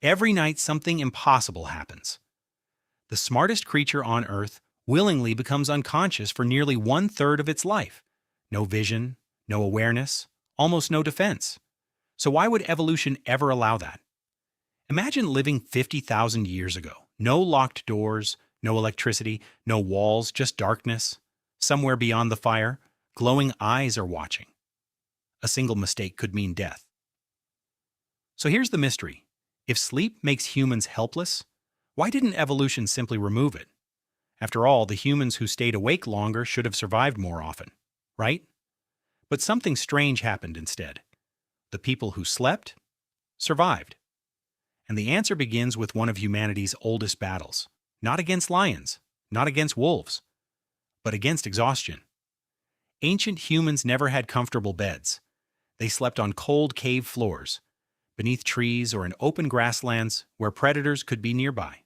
Every night something impossible happens. The smartest creature on Earth willingly becomes unconscious for nearly one-third of its life. No vision, no awareness, almost no defense. So why would evolution ever allow that? Imagine living 50,000 years ago. No locked doors, no electricity, no walls, just darkness. Somewhere beyond the fire, glowing eyes are watching. A single mistake could mean death. So here's the mystery. If sleep makes humans helpless, why didn't evolution simply remove it? After all, the humans who stayed awake longer should have survived more often, right? But something strange happened instead. The people who slept survived. And the answer begins with one of humanity's oldest battles. Not against lions, not against wolves, but against exhaustion. Ancient humans never had comfortable beds. They slept on cold cave floors, beneath trees or in open grasslands where predators could be nearby.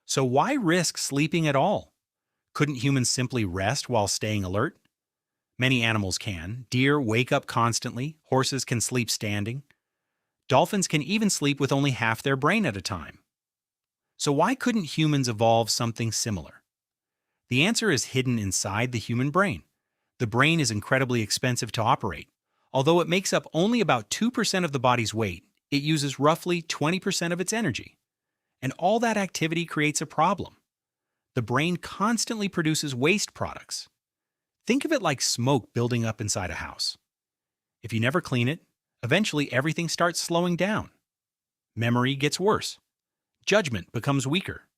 So why risk sleeping at all? Couldn't humans simply rest while staying alert? Many animals can. Deer wake up constantly. Horses can sleep standing. Dolphins can even sleep with only half their brain at a time. So why couldn't humans evolve something similar? The answer is hidden inside the human brain. The brain is incredibly expensive to operate. Although it makes up only about 2% of the body's weight, it uses roughly 20% of its energy. And all that activity creates a problem. The brain constantly produces waste products. Think of it like smoke building up inside a house. If you never clean it, eventually everything starts slowing down. Memory gets worse. Judgment becomes weaker.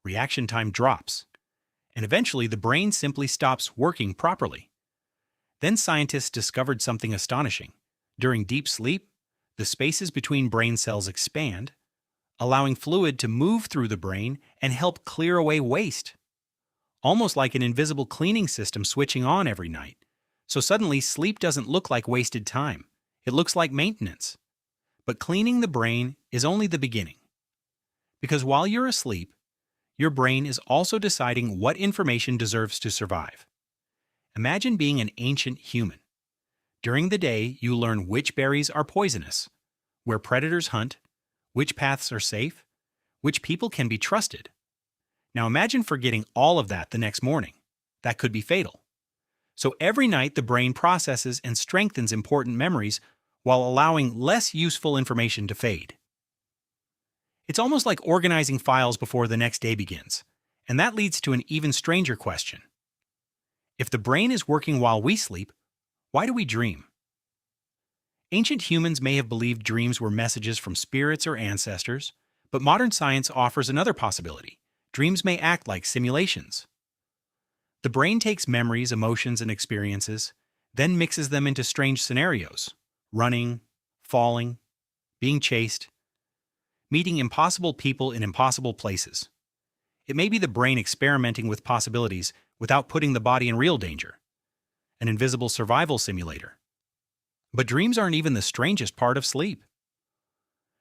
Reaction time drops. And eventually the brain simply stops working properly. Then scientists discovered something astonishing. During deep sleep, the spaces between brain cells expand, allowing fluid to move through the brain and help clear away waste. Almost like an invisible cleaning system switching on every night. So suddenly sleep doesn't look like wasted time. It looks like maintenance. But cleaning the brain is only the beginning. Because while you're asleep, your brain is also deciding what information deserves to survive. Imagine being an ancient human. During the day, you learn which berries are poisonous, where predators hunt, which paths are safe, which people can be trusted. Now imagine forgetting all of that the next morning. That could be fatal. So every night the brain processes and strengthens important memories while allowing less useful information to fade. It's almost like organizing files before the next day begins, and that leads to an even stranger question. If the brain is working while we sleep, why do we dream? Ancient humans may have believed dreams were messages from spirits or ancestors, but modern science offers another possibility. Dreams may act like simulations. The brain takes memories, emotions, and experiences, then mixes them into strange scenarios: running, falling, being chased, meeting impossible people in impossible places. It may be the brain experimenting with possibilities without putting the body in real danger. An invisible survival simulator. But dreams aren't even the strangest part of sleep.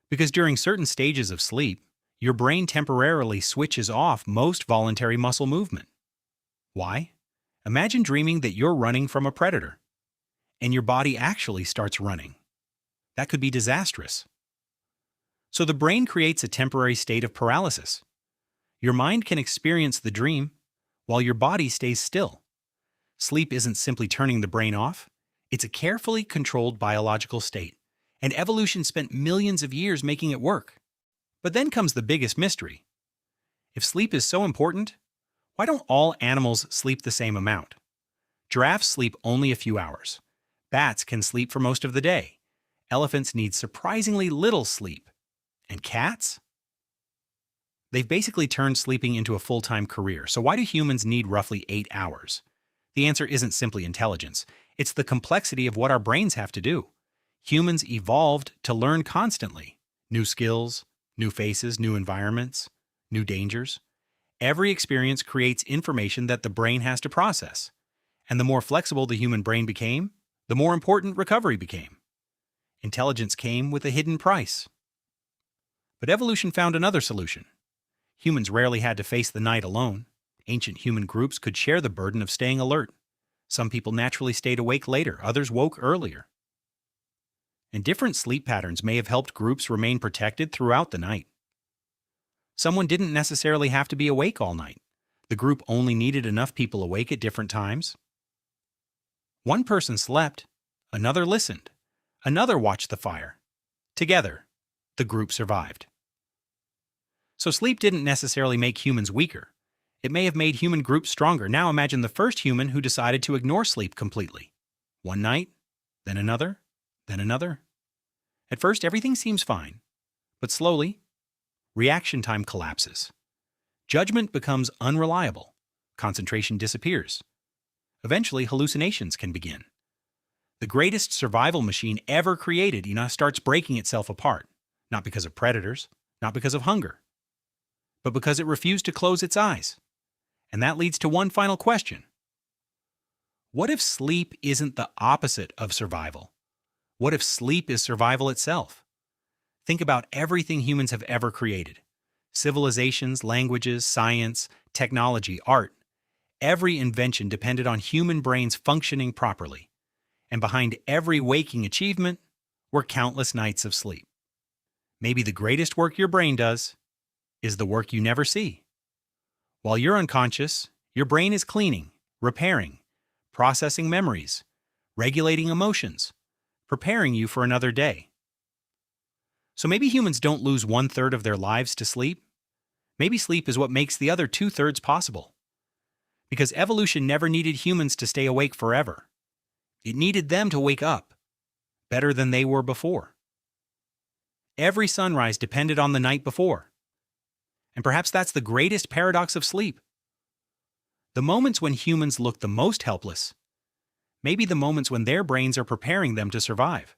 Because during certain stages of sleep, your brain temporarily switches off most voluntary muscle movement. Why? Imagine dreaming that you're running from a predator, and your body actually starts running. That could be disastrous. So the brain creates a temporary state of paralysis. Your mind can experience the dream while your body stays still. Sleep isn't simply turning the brain off. It's a carefully controlled biological state, and evolution spent millions of years making it work. But then comes the biggest mystery. If sleep is so important, why don't all animals sleep the same amount? Giraffes sleep only a few hours. Bats can sleep for most of the day. Elephants need surprisingly little sleep. And cats? They've basically turned sleeping into a full-time career, so why do humans need roughly 8 hours? The answer isn't simply intelligence. It's the complexity of what our brains have to do. Humans evolved to learn constantly. New skills, new faces, new environments, new dangers. Every experience creates information that the brain has to process. And the more flexible the human brain became, the more important recovery became. Intelligence came with a hidden price. But evolution found another solution. Humans rarely had to face the night alone. Ancient human groups could share the burden of staying alert. Some people naturally stayed awake later, others woke earlier. And different sleep patterns may have helped groups remain protected throughout the night. Someone didn't necessarily have to be awake all night. The group only needed enough people awake at different times. One person slept, another listened, another watched the fire. Together, the group survived. So sleep didn't necessarily make humans weaker. It may have made human groups stronger. Now imagine the first human who decided to ignore sleep completely. One night, then another, then another. At first, everything seems fine, but slowly, reaction time collapses. Judgment becomes unreliable. Concentration disappears. Eventually, hallucinations can begin. The greatest survival machine ever created, starts breaking itself apart. Not because of predators, not because of hunger, but because it refused to close its eyes. And that leads to one final question. What if sleep isn't the opposite of survival? What if sleep is survival itself? Think about everything humans have ever created. Civilizations, languages, science, technology, art. Every invention depended on human brains functioning properly. And behind every waking achievement were countless nights of sleep. Maybe the greatest work your brain does is the work you never see. While you're unconscious, your brain is cleaning, repairing, processing memories, regulating emotions, preparing you for another day. So maybe humans don't lose 1/3 of their lives to sleep. Maybe sleep is what makes the other 2/3 possible. Because evolution never needed humans to stay awake forever. It needed them to wake up, better than they were before. Every sunrise depended on the night before. And perhaps that's the greatest paradox of sleep. The moments when humans look the most helpless may be the moments when their brains are preparing them to survive.